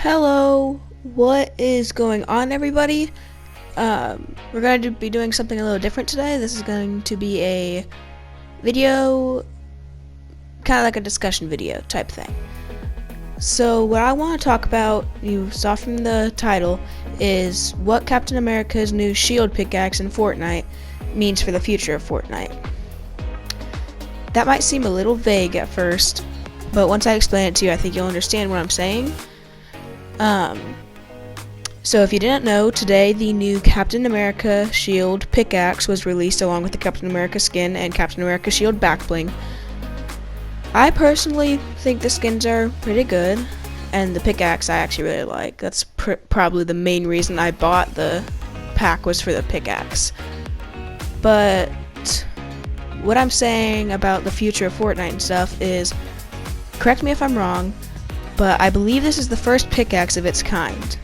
Hello, what is going on, everybody? We're going to be doing something a little different today. This is going to be a video, kind of like a discussion video type thing. So what I want to talk about, you saw from the title, is what Captain America's new shield pickaxe in Fortnite means for the future of Fortnite. That might seem a little vague at first, but once I explain it to you, I think you'll understand what I'm saying. So if you didn't know, today the new Captain America shield pickaxe was released along with the Captain America skin and Captain America shield backbling. I personally think the skins are pretty good, and the pickaxe I actually really like. That's probably the main reason I bought the pack, was for the pickaxe. But what I'm saying about the future of Fortnite and stuff is, correct me if I'm wrong, but I believe this is the first pickaxe of its kind.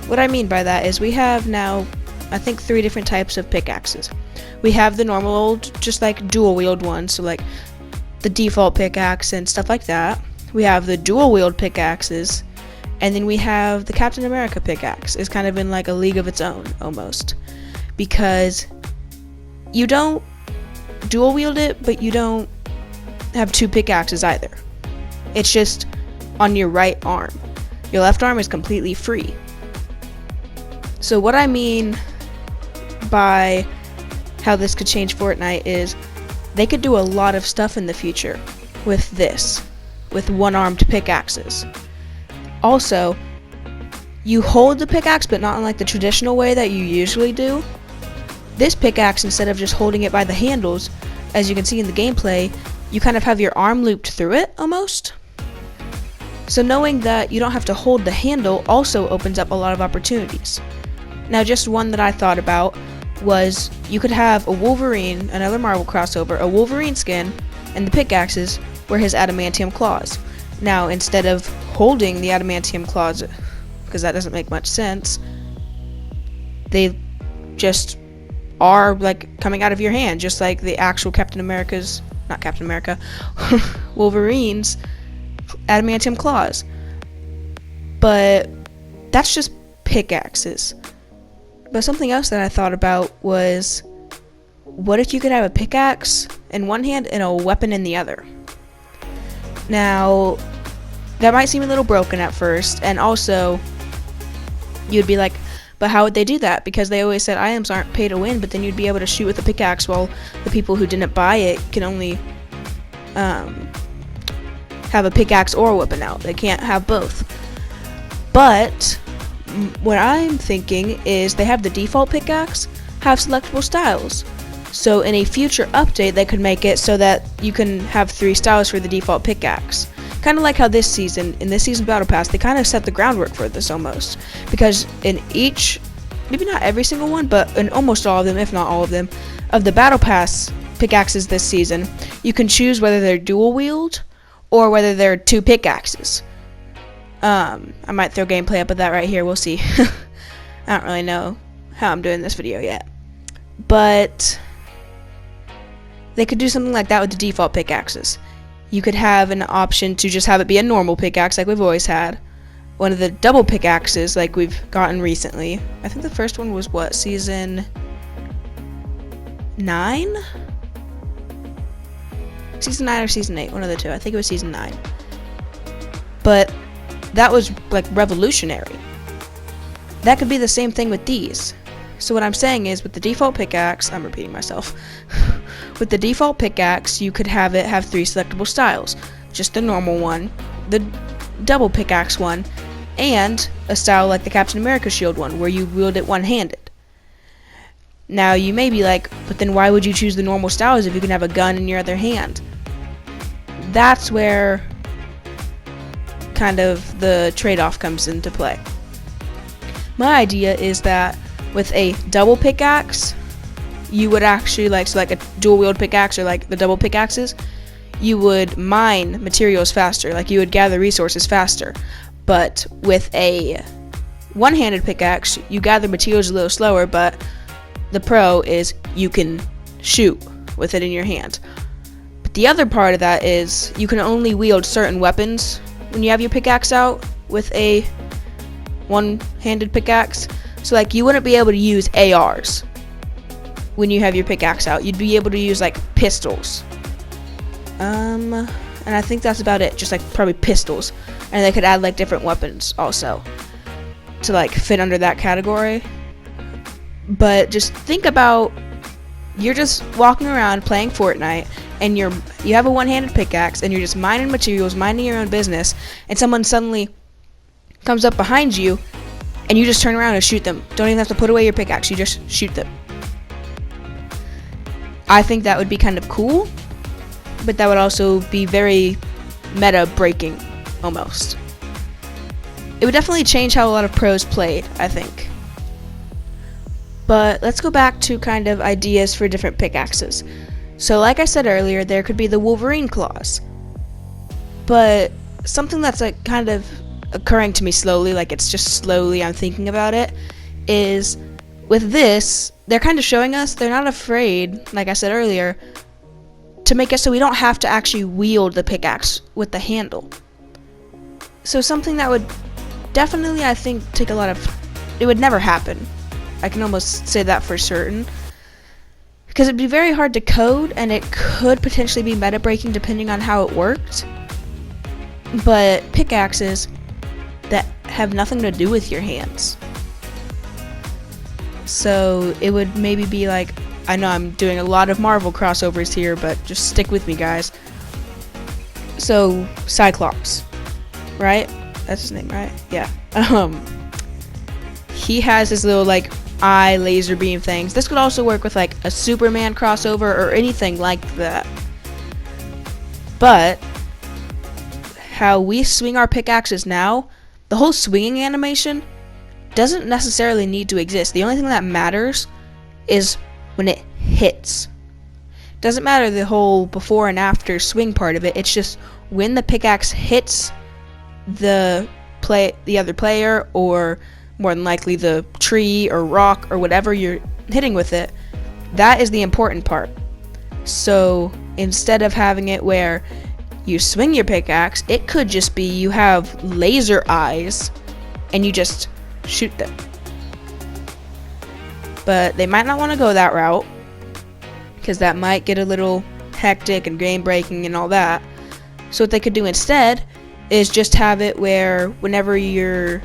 What I mean by that is we have now, I think, 3 different types of pickaxes. We have the normal old, just like dual wield ones, so like the default pickaxe and stuff like that. We have the dual wield pickaxes, and then we have the Captain America pickaxe. It's kind of in like a league of its own, almost. Because you don't dual wield it, but you don't have 2 pickaxes either. It's just on your right arm. Your left arm is completely free. So what I mean by how this could change Fortnite is they could do a lot of stuff in the future with this, with one-armed pickaxes. Also, you hold the pickaxe, but not in like the traditional way that you usually do. This pickaxe, instead of just holding it by the handles, as you can see in the gameplay, you kind of have your arm looped through it almost. So knowing that you don't have to hold the handle also opens up a lot of opportunities. Now, just one that I thought about was you could have a Wolverine, another Marvel crossover, a Wolverine skin, and the pickaxes were his adamantium claws. Now, instead of holding the adamantium claws, because that doesn't make much sense, they just are like coming out of your hand, just like the actual Wolverine's adamantium claws. But that's just pickaxes. But something else that I thought about was, what if you could have a pickaxe in one hand and a weapon in the other? Now, that might seem a little broken at first, and also you'd be like, but how would they do that? Because they always said items aren't pay to win, but then you'd be able to shoot with a pickaxe while the people who didn't buy it can only have a pickaxe or a weapon out. They can't have both. But what I'm thinking is they have the default pickaxe have selectable styles. So in a future update, they could make it so that you can have 3 styles for the default pickaxe. Kind of like how in this season Battle Pass, they kind of set the groundwork for this almost. Because in each, maybe not every single one, but in almost all of them, if not all of them, of the Battle Pass pickaxes this season, you can choose whether they're dual wield or whether they're 2 pickaxes. I might throw gameplay up of that right here, we'll see. I don't really know how I'm doing this video yet. But they could do something like that with the default pickaxes. You could have an option to just have it be a normal pickaxe like we've always had. One of the double pickaxes like we've gotten recently. I think the first one was what, season 9? Season 9 or season 8, one of the two. I think it was season 9. But that was like revolutionary. That could be the same thing with these. So what I'm saying is, with the default pickaxe, I'm repeating myself. With the default pickaxe, you could have it have 3 selectable styles. Just the normal one, the double pickaxe one, and a style like the Captain America shield one, where you wield it one-handed. Now, you may be like, but then why would you choose the normal styles if you can have a gun in your other hand? That's where kind of the trade-off comes into play. My idea is that with a double pickaxe, you would actually like a dual wield pickaxe or like the double pickaxes, you would mine materials faster, like you would gather resources faster. But with a one-handed pickaxe, you gather materials a little slower, but the pro is you can shoot with it in your hand. But the other part of that is you can only wield certain weapons when you have your pickaxe out with a one-handed pickaxe. So like you wouldn't be able to use ARs when you have your pickaxe out. You'd be able to use like pistols. And I think that's about it. Just like probably pistols. And they could add like different weapons also to like fit under that category. But just think about, you're just walking around playing Fortnite and you have a one-handed pickaxe and you're just mining materials, minding your own business, and someone suddenly comes up behind you and you just turn around and shoot them. Don't even have to put away your pickaxe, you just shoot them. I think that would be kind of cool, but that would also be very meta breaking almost. It would definitely change how a lot of pros played, I think. But let's go back to kind of ideas for different pickaxes. So like I said earlier, there could be the Wolverine claws. But something that's like kind of occurring to me slowly, like it's just slowly I'm thinking about it, is with this, they're kind of showing us they're not afraid, like I said earlier, to make it so we don't have to actually wield the pickaxe with the handle. So something that would definitely, I think, take a lot of, it would never happen. I can almost say that for certain. Because it'd be very hard to code, and it could potentially be meta breaking depending on how it worked. But pickaxes that have nothing to do with your hands. So it would maybe be like, I know I'm doing a lot of Marvel crossovers here, but just stick with me, guys. So Cyclops, right? That's his name, right? Yeah. He has his little like eye laser beam things. This could also work with like a Superman crossover or anything like that. But how we swing our pickaxes now, the whole swinging animation doesn't necessarily need to exist. The only thing that matters is when it hits. Doesn't matter the whole before and after swing part of it. It's just when the pickaxe hits the other player, or more than likely the tree or rock or whatever you're hitting with it, that is the important part. So instead of having it where you swing your pickaxe, it could just be you have laser eyes and you just shoot them. But they might not want to go that route, because that might get a little hectic and game breaking and all that. So what they could do instead is just have it where whenever your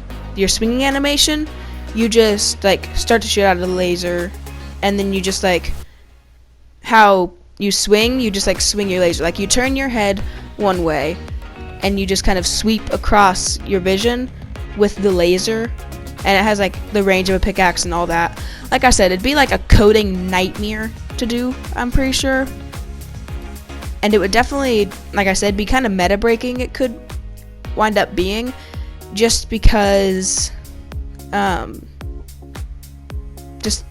swinging animation, you just like start to shoot out of the laser, and then you just like how you swing, you just like swing your laser, like you turn your head one way and you just kind of sweep across your vision with the laser, and it has like the range of a pickaxe and all that. Like I said, it'd be like a coding nightmare to do, I'm pretty sure. And it would definitely, like I said, be kind of meta breaking. It could wind up being, just because just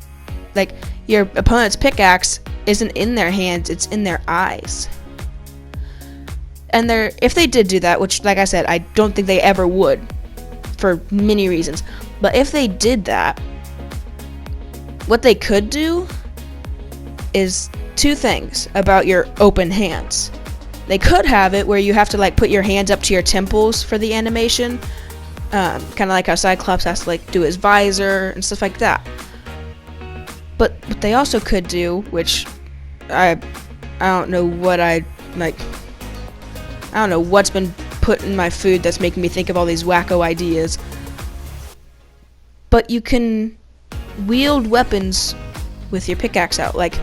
like your opponent's pickaxe isn't in their hands, it's in their eyes. And if they did do that, which like I said, I don't think they ever would for many reasons, but if they did that, what they could do is two things about your open hands. They could have it where you have to like put your hands up to your temples for the animation, kind of like how Cyclops has to like do his visor and stuff like that. But what they also could do, which I don't know what I don't know what's been put in my food that's making me think of all these wacko ideas, but you can wield weapons with your pickaxe out, like,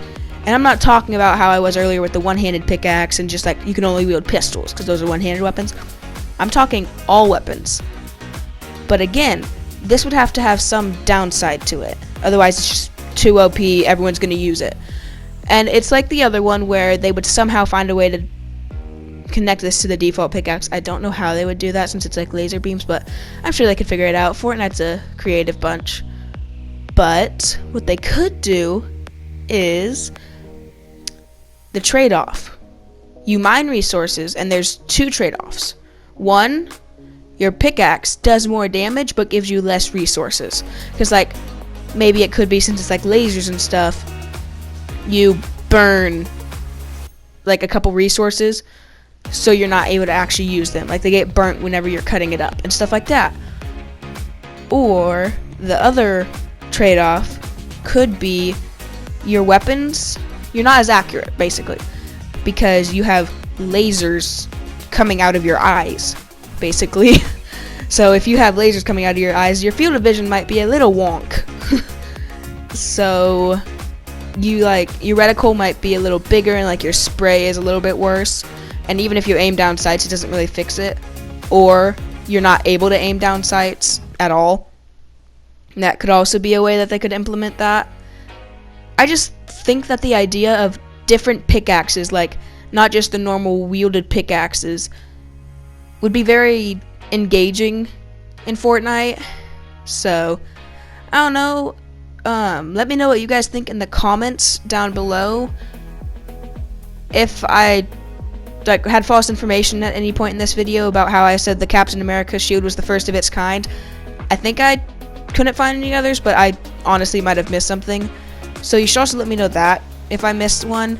and I'm not talking about how I was earlier with the one-handed pickaxe and just like you can only wield pistols because those are one-handed weapons. I'm talking all weapons. But again, this would have to have some downside to it. Otherwise it's just too OP, everyone's going to use it. And it's like the other one where they would somehow find a way to connect this to the default pickaxe. I don't know how they would do that since it's like laser beams, but I'm sure they could figure it out. Fortnite's a creative bunch. But what they could do is the trade-off. You mine resources, and there's two trade-offs. One, your pickaxe does more damage but gives you less resources. Because like maybe it could be, since it's like lasers and stuff, you burn like a couple resources so you're not able to actually use them. Like they get burnt whenever you're cutting it up and stuff like that. Or the other trade-off could be your weapons, you're not as accurate, basically, because you have lasers coming out of your eyes, basically. So if you have lasers coming out of your eyes, your field of vision might be a little wonk. So your reticle might be a little bigger, and like your spray is a little bit worse. And even if you aim down sights, it doesn't really fix it. Or you're not able to aim down sights at all. And that could also be a way that they could implement that. I just think that the idea of different pickaxes, like not just the normal wielded pickaxes, would be very engaging in Fortnite. So I don't know. Let me know what you guys think in the comments down below. If I had false information at any point in this video about how I said the Captain America shield was the first of its kind, I think I couldn't find any others, but I honestly might have missed something. So you should also let me know that if I missed one.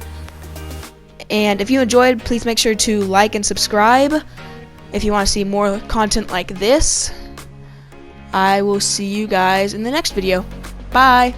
And if you enjoyed, please make sure to like and subscribe if you want to see more content like this. I will see you guys in the next video. Bye!